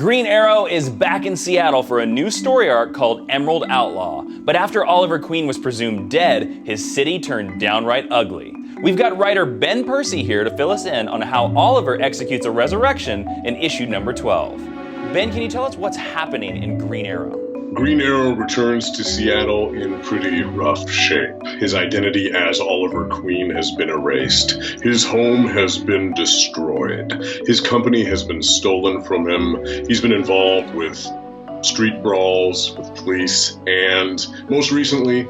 Green Arrow is back in Seattle for a new story arc called Emerald Outlaw. But after Oliver Queen was presumed dead, his city turned downright ugly. We've got writer Ben Percy here to fill us in on how Oliver executes a resurrection in issue number 12. Ben, can you tell us what's happening in Green Arrow? Green Arrow returns to Seattle in pretty rough shape. His identity as Oliver Queen has been erased. His home has been destroyed. His company has been stolen from him. He's been involved with street brawls with police, and most recently,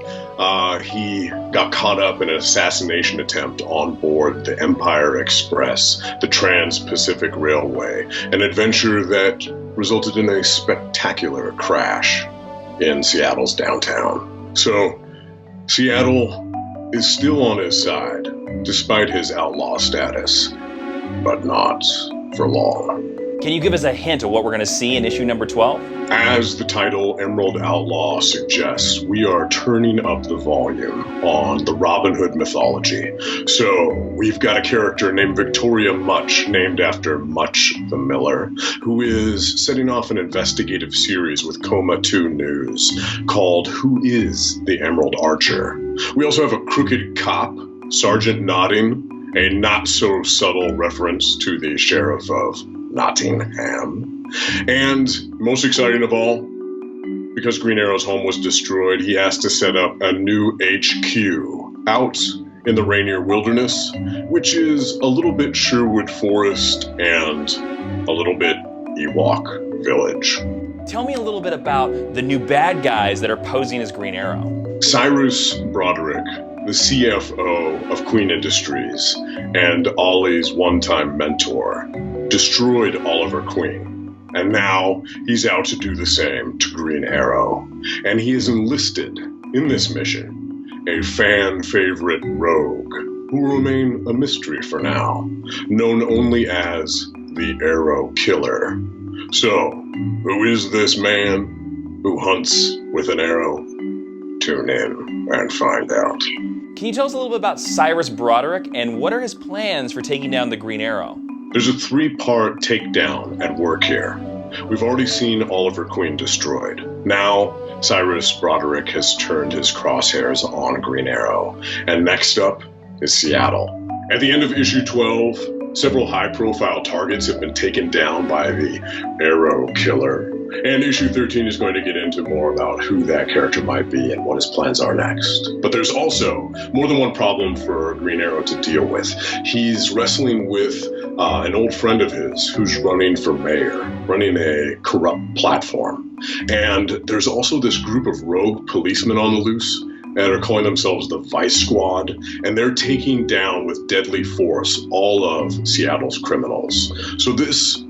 he got caught up in an assassination attempt on board the Empire Express, the Trans-Pacific Railway, an adventure that resulted in a spectacular crash in Seattle's downtown. So, Seattle is still on his side, despite his outlaw status, but not for long. Can you give us a hint of what we're going to see in issue number 12? As the title Emerald Outlaw suggests, we are turning up the volume on the Robin Hood mythology. So we've got a character named Victoria Much, named after Much the Miller, who is setting off an investigative series with Coma 2 News called Who is the Emerald Archer? We also have a crooked cop, Sergeant Notting, a not-so-subtle reference to the Sheriff of Nottingham. And most exciting of all, because Green Arrow's home was destroyed, he has to set up a new HQ out in the Rainier Wilderness, which is a little bit Sherwood Forest and a little bit Ewok Village. Tell me a little bit about the new bad guys that are posing as Green Arrow. Cyrus Broderick, the CFO of Queen Industries and Ollie's one-time mentor, destroyed Oliver Queen. And now he's out to do the same to Green Arrow. And he has enlisted in this mission a fan favorite rogue who will remain a mystery for now, known only as the Arrow Killer. So, who is this man who hunts with an arrow? Tune in and find out. Can you tell us a little bit about Cyrus Broderick and what are his plans for taking down the Green Arrow? There's a 3-part takedown at work here. We've already seen Oliver Queen destroyed. Now, Cyrus Broderick has turned his crosshairs on Green Arrow. And next up is Seattle. At the end of issue 12, several high-profile targets have been taken down by the Arrow Killer. And issue 13 is going to get into more about who that character might be and what his plans are next. But there's also more than one problem for Green Arrow to deal with. He's wrestling with an old friend of his who's running for mayor, running a corrupt platform. And there's also this group of rogue policemen on the loose that are calling themselves the Vice Squad, and they're taking down with deadly force all of Seattle's criminals. So this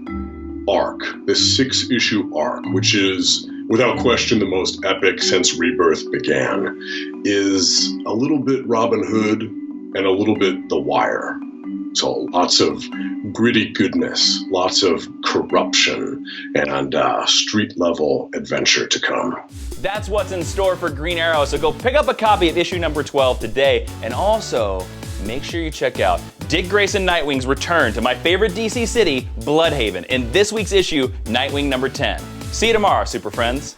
arc, this 6-issue arc, which is without question the most epic since Rebirth began, is a little bit Robin Hood and a little bit The Wire. So lots of gritty goodness, lots of corruption, and street-level adventure to come. That's what's in store for Green Arrow, so go pick up a copy of issue number 12 today, and also make sure you check out Dick Grayson Nightwing's return to my favorite DC city, Bloodhaven, in this week's issue, Nightwing number 10. See you tomorrow, Super Friends.